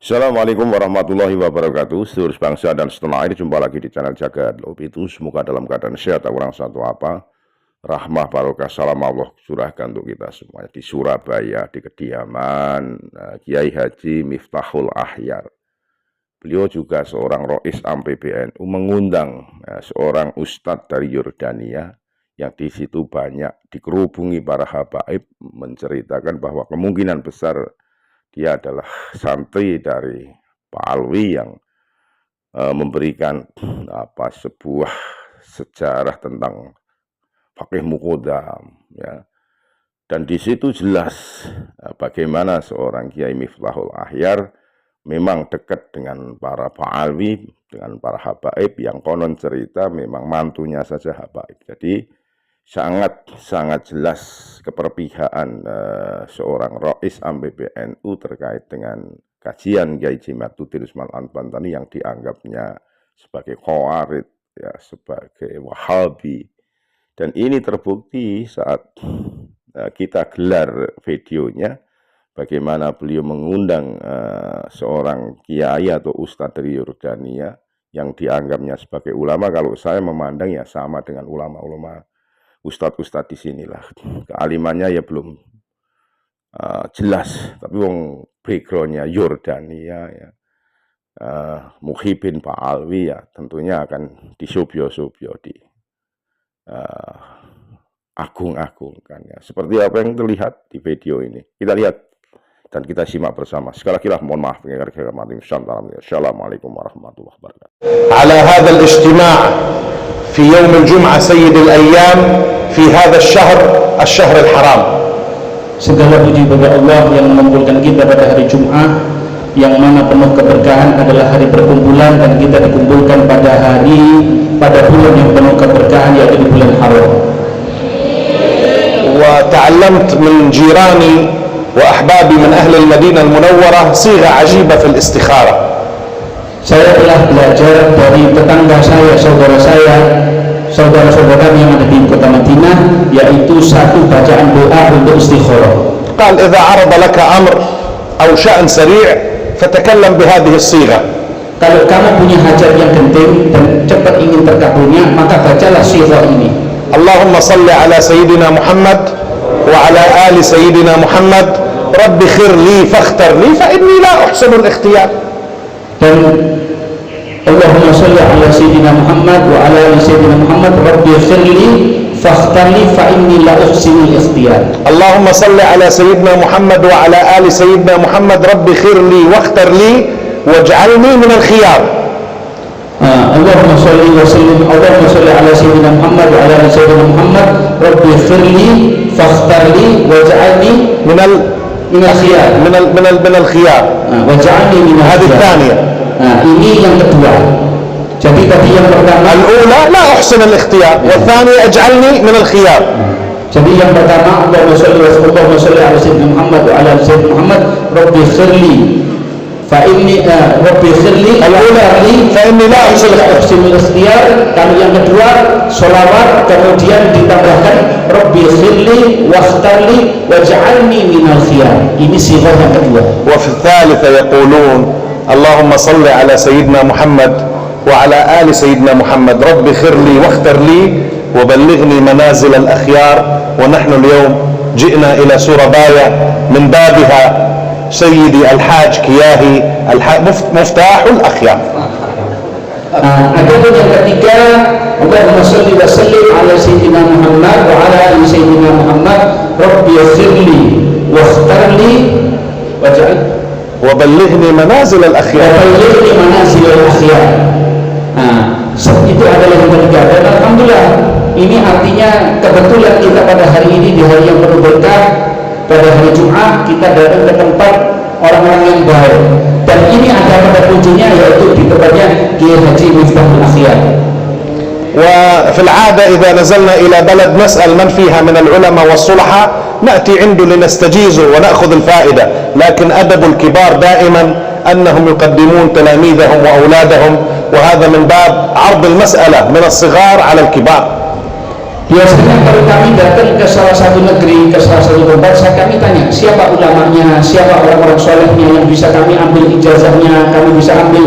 Assalamualaikum warahmatullahi wabarakatuh. Seluruh bangsa dan setanah air, jumpa lagi di channel Jagat Lopitu. Semoga dalam keadaan sehat, tak kurang satu apa. Rahmah barokah salam Allah curahkan untuk kita semuanya di Surabaya, di kediaman Kiai Haji Miftahul Ahyar. Beliau juga seorang Rois Am PBNU, mengundang seorang ustadz dari Yordania yang di situ banyak dikerubungi para habaib, menceritakan bahwa kemungkinan besar dia adalah santri dari Pak Alwi yang memberikan sebuah sejarah tentang Faqih Muqaddam, ya. Dan di situ jelas bagaimana seorang Kiai Miftahul Ahyar memang dekat dengan para Pak Alwi, dengan para habaib yang konon cerita memang mantunya saja habaib. Jadi sangat jelas keperpihakan seorang Rois Am PBNU terkait dengan kajian Kiai Jimatuddin Usman Al-Bantani yang dianggapnya sebagai khawarij, ya, sebagai wahabi. Dan ini terbukti saat kita gelar videonya, bagaimana beliau mengundang seorang kiai atau ustadz dari Yordania yang dianggapnya sebagai ulama. Kalau saya memandang ya sama dengan ulama-ulama, ustadz-ustadz di sinilah. Kealimannya ya belum jelas, tapi wong backgroundnya Yordania, ya. Muhibin Pak Alwi ya tentunya akan disobyo-sobyo, di agung-agungkan, ya. Seperti apa yang terlihat di video ini. Kita lihat dan kita simak bersama. Sekali lagi mohon maaf. Assalamualaikum warahmatullahi wabarakatuh. على هذا الاجتماع في يوم الجمعة سيد الأيام في هذا الشهر الحرام. Segala puji bagi Allah yang mengumpulkan kita pada hari Jumat yang mana penuh keberkahan adalah hari perkumpulan, dan kita dikumpulkan pada bulan yang penuh keberkahan, yaitu di bulan Haram. وتعلمت من جيراني وأحبابي من أهل المدينة المنورة صيغة عجيبة في الاستخارة. Saya telah belajar dari tetangga saya, saudara-saudara kami yang ada di kota Madinah, yaitu satu bacaan doa untuk istikharah. قال إذا عرض لك أمر أو شأن سريع فتكلم بهذه الصيغة. Kalau kamu punya hajat yang genting dan cepat ingin terkabulnya, maka bacalah sighah ini. اللهم صل على سيدنا محمد وعلى آل سيدنا محمد رب خير لي فاختر لي فإني لا أحسن الاختيار. Dan Allahumma sholli ala sayyidina Muhammad wa ala ali sayyidina Muhammad rabbi khirli fakhtarli fa inni la uhsinul ikhtiyar. اللهم صل على سيدنا محمد وعلى آل سيدنا محمد رب خير لي واختر لي واجعلني من الخيار. Allahumma sholli wa sallim Allahumma sholli ala sayyidina Muhammad wa ala ali sayyidina Muhammad rabbi khirli fakhtarli waj'alni min al-khiyar. من الخيار. Waj'alni min هذه الثانية. Ini yang kedua. Jadi tadi yang pertama, الأولى لا أحسن الاختيار، والثانية اجعلني من الخيار. Jadi yang pertama Allahumma sholli ala sayyidina Muhammad wa ala ali sayyidina Muhammad rabbi khirli fa inni rabbi khirli fa inni la uhsinul ikhtiyar. Kalau yang kedua sholawat kemudian ditambahkan rabbi khirli wakhtarli waj'alni minal khiyar. Ini sighah yang kedua. وفي الثالثة يقولون اللهم صل على سيدنا محمد وعلى آل سيدنا محمد رب خير لي واختر لي وبلغني منازل الأخيار. ونحن اليوم جئنا إلى سوربايا من بابها سيدي الحاج كياهي مفتاح الأخيار. Adapun yang ketiga, Allahumma sholli wa sallim ala sayyidina Muhammad wa ala ali sayyidina Muhammad rabbi khirli wakhtarli waj'al وبلغني منازل الأخيار. Itu adalah yang ketiga. Dan alhamdulillah ini artinya kebetulan kita pada hari ini di hari yang penuh berkah, pada hari Jumat kita datang ke tempat orang-orang yang baik, dan ini ada pada kuncinya, yaitu di tempatnya Kiai Haji Miftahul Ahyar. وفي العادة إذا نزلنا إلى بلد نسأل من فيها من العلماء والصلحاء نأتي عنده لنستجيزه ونأخذ الفائدة، لكن أدب الكبار دائما أنهم يقدمون تلاميذهم وأولادهم، وهذا من باب عرض المسألة من الصغار على الكبار. Biasanya kalau kami datang ke salah satu negeri, ke salah satu tempat, kami tanya siapa ulamanya, siapa orang-orang solehnya yang bisa kami ambil ijazahnya, kami bisa ambil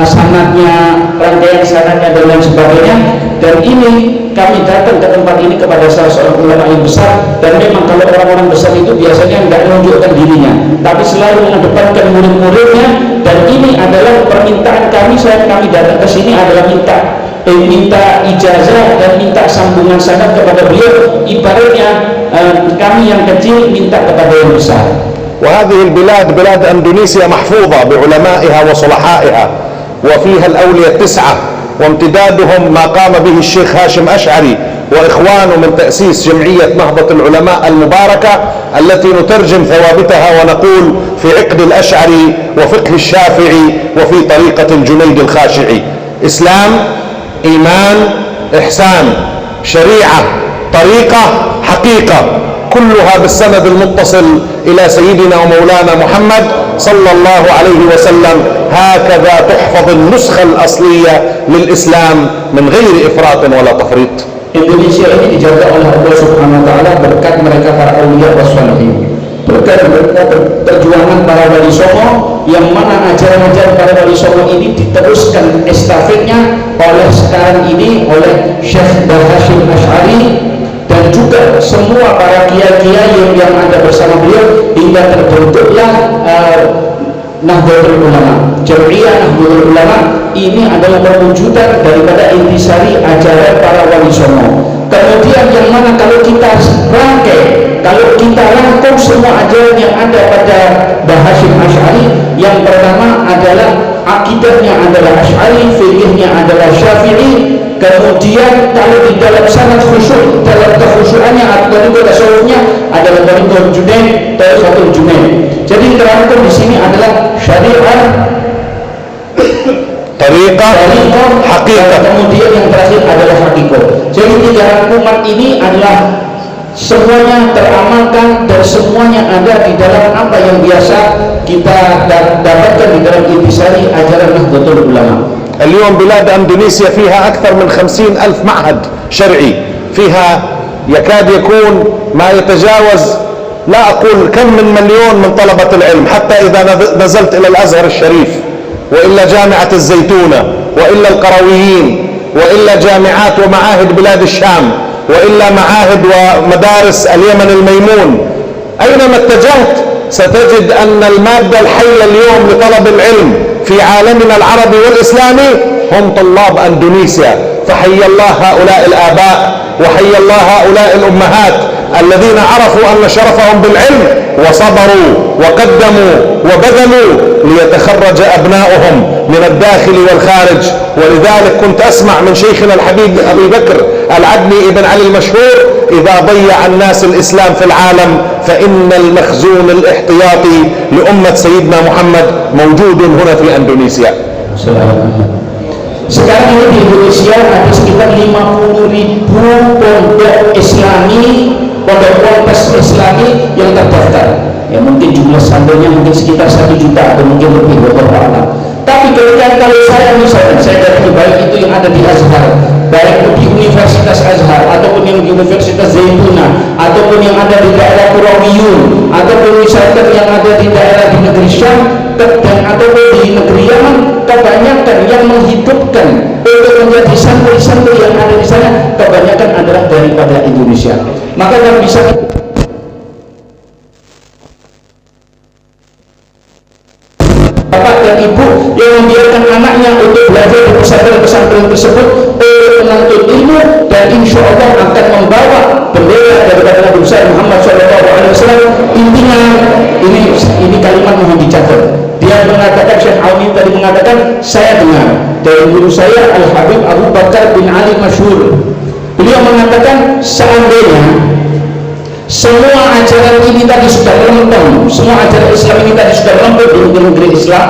sanadnya, rangkaian sanadnya dan lain sebagainya. Dan ini kami datang ke tempat ini kepada salah seorang ulama yang besar, dan memang kalau orang-orang besar itu biasanya nggak menunjukkan dirinya, tapi selalu mengedepankan murid-muridnya. Dan ini adalah permintaan kami saat kami datang ke sini adalah minta ijazah dan minta sambungan sanad kepada beliau. Ibaratnya kami yang kecil minta kepada yang besar. وهذه البلاد بلاد أندونيسيا محفوظة بعلمائها وصلحائها، وفيها الأولياء 9، وامتدادهم ما قام به الشيخ هاشم أشعري وإخوانه من تأسيس جمعية نهضة العلماء المباركة التي نترجم ثوابتها ونقول في عقد الأشعري وفقه الشافعي وفي طريقة الجنيد الخاشعي. إسلام، إيمان، إحسان، شريعة، طريقة، حقيقة، كلها بالسند المتصل إلى سيدنا ومولانا محمد صلى الله عليه وسلم. هكذا تحفظ النسخة الأصلية للإسلام من غير إفراط ولا تفريط. Indonesia ini dijaga oleh Allah Subhanahu wa taala berkat mereka para aulia wassalihin, berkat perjuangan para wali songo, yang mana ajaran-ajaran para wali songo ini diteruskan estafetnya oleh sekarang ini oleh Syekh Hashim Ash'ari, dan juga semua para kiai-kiai yang ada bersama beliau hingga terbentuklah Nahdlatul Ulama. Jamiah Nahdlatul Ulama ini adalah perwujudan daripada intisari ajaran para wali songo. Kemudian yang mana kalau kita rangkai, kalau kita rangkum semua ajaran yang ada pada Hashim Ash'ari, yang pertama adalah akidahnya adalah Ash'ari, fikihnya adalah Syafi'i. Kemudian kalau di dalam sanad khusyuk, dalam kekhusyukannya atau juga tasawufnya adalah Tariqatul Junaid, Tariqatul Junaid. Jadi terangkum di sini adalah syariat, tariqah, hakikat. Kemudian yang terakhir adalah hakikat. Jadi 3 rangkuman ini adalah semuanya teramalkan dan semuanya ada di dalam apa yang biasa kita dapatkan di dalam intisari ajaran Nahdlatul Ulama. اليوم بلاد أندونيسيا فيها أكثر من 50,000 معهد شرعي، فيها يكاد يكون ما يتجاوز لا أقول كم من مليون من طلبة العلم، حتى إذا نزلت إلى الأزهر الشريف وإلا جامعة الزيتونة وإلا القرويين وإلا جامعات ومعاهد بلاد الشام وإلا معاهد ومدارس اليمن الميمون، أينما اتجهت ستجد أن المادة الحية اليوم لطلب العلم في عالمنا العربي والإسلامي هم طلاب أندونيسيا. فحي الله هؤلاء الآباء وحي الله هؤلاء الأمهات الذين عرفوا أن شرفهم بالعلم وصبروا وقدموا وبذلوا ليتخرج أبناؤهم من الداخل والخارج. ولذلك كنت أسمع من شيخنا الحبيب أبي بكر العدني ابن علي المشهور: إذا ضيع الناس الإسلام في العالم فإن المخزون الاحتياطي لأمة سيدنا محمد موجود هنا في أندونيسيا. Sekarang ini di Indonesia ada sekitar 50.000 pondok Islami, pondok ponpes Islami yang terdaftar. Ya mungkin jumlah santrinya mungkin sekitar 1 juta atau mungkin lebih, wallahu a'lam. Tapi kalau saya misalnya, saya dari baik itu yang ada di Azhar, baik di Universitas Azhar ataupun yang di Universitas Zaituna, ataupun yang ada di daerah Qurawiyun, ataupun misalkan yang ada di daerah di negeri Syam, dan ataupun di negeri Yaman, kebanyakan yang menghidupkan untuk menjadi santri-santri yang ada di sana kebanyakan adalah daripada Indonesia. Maka yang bisa bapak dan ibu yang membiarkan anaknya untuk belajar di pesantren-pesantren tersebut untuk menuntut ilmu, dan insya Allah akan membawa bendera daripada Nabi besar Muhammad SAW. Intinya ini kalimat mohon dicatat. Dia mengatakan, Syekh Auni tadi mengatakan, saya dengar dari guru saya Al Habib Abu Bakar bin Ali Masyhur. Beliau mengatakan seandainya semua ajaran ini tadi sudah lempeng, semua ajaran Islam ini tadi sudah lempeng di negeri Islam,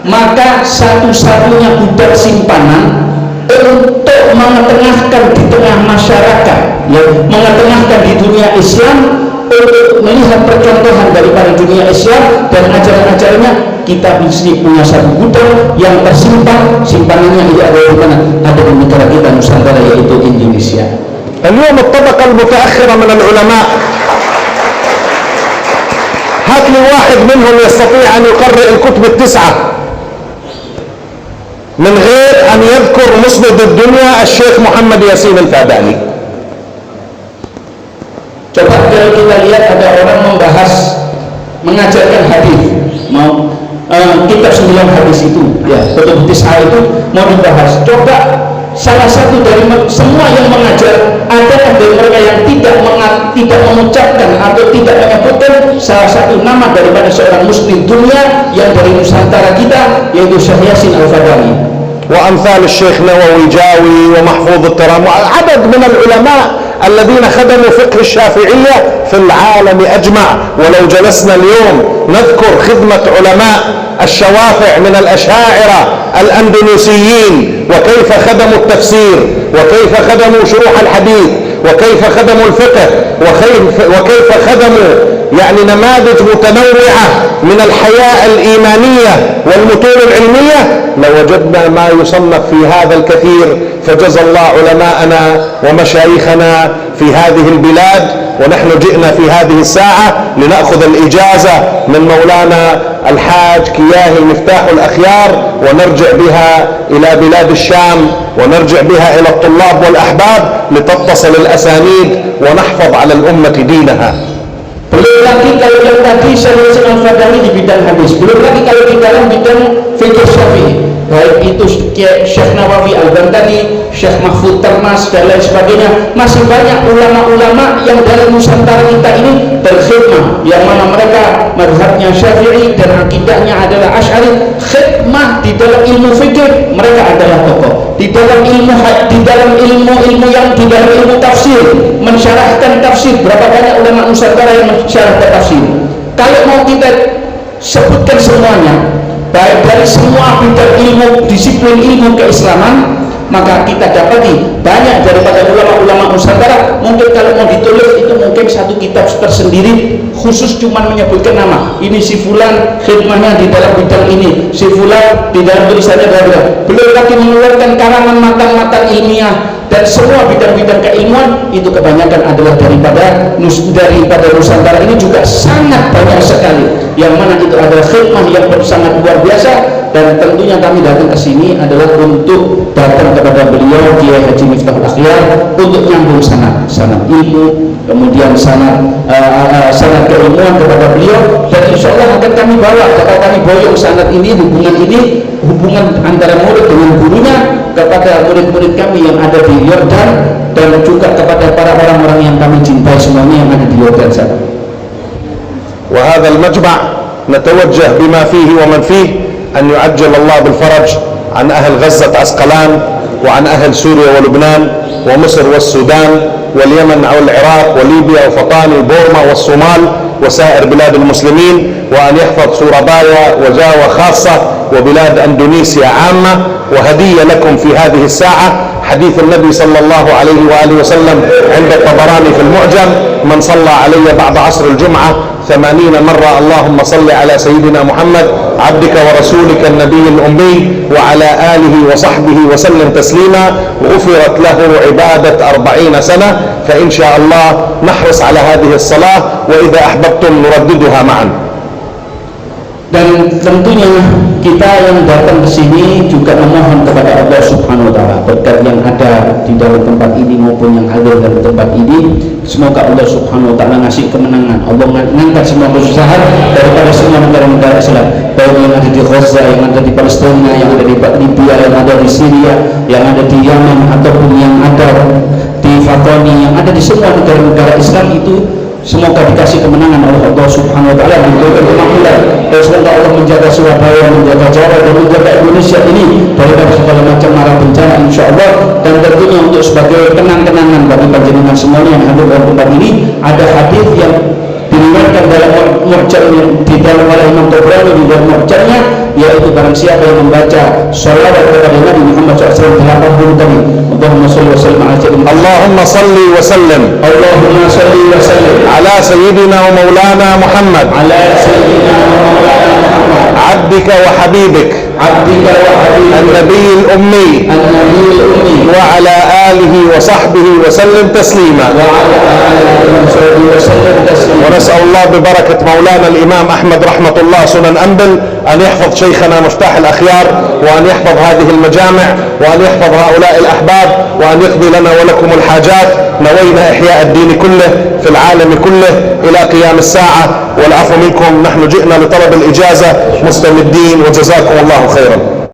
maka satu-satunya budak simpanan untuk mengetengahkan di tengah masyarakat, ya, mengetengahkan di dunia Islam, untuk melihat percontohan daripada dunia Islam dan ajaran-ajarannya, kita mesti punya satu budak yang tersimpan, simpanannya tidak ada di mana, ada di negara kita Nusantara, yaitu Indonesia. اليوم الطبقة المتأخرة من العلماء هات لي واحد منهم يستطيع أن يقرئ الكتب التسعة من غير أن يذكر مسند الدنيا الشيخ محمد ياسين الفاداني. Coba kalau kita lihat ada orang membahas mengajarkan hadis, mau kitab 9 hadis itu, ya, kutub tis'ah itu mau dibahas. Coba salah satu dari semua yang mengajar, adakah dari mereka yang tidak mengucapkan atau tidak menyebutkan salah satu nama daripada seorang muslim dunia yang dari Nusantara kita, yaitu Syekh Yasin Al-Fadani. وأمثال الشيخ نووي جاوي ومحفوظ الترام وعدد من العلماء الذين خدموا فقه الشافعية في العالم أجمع. ولو جلسنا اليوم نذكر خدمة علماء الشوافع من الأشاعرة الأندونيسيين وكيف خدموا التفسير وكيف خدموا شروح الحديث وكيف خدموا الفقه وكيف خدموا يعني نماذج متنوعة من الحياة الإيمانية والمتون العلمية، لوجدنا ما يصنف في هذا الكثير. فجزى الله علماءنا ومشايخنا في هذه البلاد، ونحن جئنا في هذه الساعة لنأخذ الإجازة من مولانا الحاج كياهي مفتاح الأخيار ونرجع بها إلى بلاد الشام ونرجع بها إلى الطلاب والأحباب لتتصل الأسانيد ونحفظ على الأمة دينها. Belum lagi kalau yang tadi Syekh Yasin Al-Fadani di bidang hadis, belum lagi kalau di dalam bidang fikih syafi'i, baik itu Syekh Nawawi Al-Bantani, Syekh Mahfud Termas dan lain sebagainya. Masih banyak ulama-ulama yang dari Nusantara kita ini berkhidmah, yang mana mereka mazhabnya Syafi'i dan akidahnya adalah Asy'ari. Khidmah di dalam ilmu fikih mereka adalah tokoh. Di dalam ilmu yang di dalam ilmu tafsir, mensyarahkan tafsir, berapa banyak ulama Nusantara yang mensyarahkan tafsir. Kalau mau kita sebutkan semuanya, baik dari semua bidang ilmu, disiplin ilmu keislaman, maka kita dapati banyak daripada ulama-ulama Nusantara. Mungkin kalau mau ditulis itu mungkin satu kitab tersendiri khusus cuma menyebutkan nama, ini si fulan khidmahnya di dalam bidang ini, si fulan di dalam tulisannya adalah, belum lagi mengeluarkan karangan matan-matan ilmiah. Dan semua bidang-bidang keilmuan itu kebanyakan adalah daripada Nusantara ini juga sangat banyak sekali, yang mana itu adalah khidmah yang sangat luar biasa. Dan tentunya kami datang ke sini adalah untuk datang kepada beliau Kiai Haji Miftahul Akhyar untuk nyambung sanad ilmu, kemudian sanad keilmuan kepada beliau, dan insya Allah akan kami bawa, akan kami boyong sanad ini, hubungan antara murid dengan gurunya kepada murid-murid kami yang ada di Yordan, dan juga kepada para orang-orang yang kami cintai semuanya yang ada di Yordan sana. وهذا المجمع نتوجه بما فيه ومن فيه أن يعجل الله بالفرج عن أهل غزة عسقلان وعن أهل سوريا ولبنان ومصر والسودان واليمن والعراق وليبيا وفطاني وبورما والصومال وسائر بلاد المسلمين، وأن يحفظ سورابايا وجاوة خاصة وبلاد أندونيسيا عامة. وهدية لكم في هذه الساعة حديث النبي صلى الله عليه وآله وسلم عند الطبراني في المعجم: من صلى علي بعد عصر الجمعة 80 مرة اللهم صل على سيدنا محمد عبدك ورسولك النبي الأمي وعلى آله وصحبه وسلم تسليما، غفرت له عبادة 40 سنة. فإن شاء الله نحرص على هذه الصلاة، وإذا أحببتم نرددها معا. Dan tentunya kita yang datang ke sini juga memohon kepada Allah Subhanahu wa taala berkat yang ada di dalam tempat ini maupun yang hadir dalam tempat ini, semoga Allah Subhanahu wa taala ngasih kemenangan. Allah mengangkat semua kesusahan daripada semua negara-negara Islam, baik yang ada di Gaza, yang ada di Palestina, yang ada di Libya, yang ada di Syria, yang ada di Yaman, ataupun yang ada di Fatani, yang ada di semua negara-negara Islam itu. Semoga dikasih kemenangan oleh Allah Subhanahu wa taala, memberikan kemakmuran, dan semoga Allah menjaga Surabaya, menjaga Jawa, dan menjaga Indonesia ini daripada segala macam mara bencana insyaallah. Dan tentunya untuk sebagai kenang-kenangan bagi panjenengan semuanya yang hadir dalam tempat ini, ada hadis yang diriwayatkan dalam mu'jam di dalam oleh Imam Tabrani di dalam mu'jamnya, yaitu barang siapa yang membaca shalawat kepada Nabi Muhammad SAW 80 kali, Allahumma salli wa sallim ala sayyidina اللهم صل وسلم Allahumma salli wa sallim على سيدنا ومولانا محمد ala sayyidina wa maulana Muhammad عبدك وحبيبك عبدك وحبيبك النبي الأمي النبي الأمي وعلى آله وصحبه وسلم تسليما. وعلى آله وصحبه وسلم تسليما. ونسأل الله ببركة مولانا الإمام أحمد رحمة الله سنن أنبل أن يحفظ شيخنا مفتاح الأخيار، وأن يحفظ هذه المجامع، وأن يحفظ هؤلاء الأحباب، وأن يقضي لنا ولكم الحاجات. نوينا إحياء الدين كله في العالم كله إلى قيام الساعة، والعفو منكم، نحن جئنا لطلب الإجازة مستمدين، وجزاكم الله خيرا.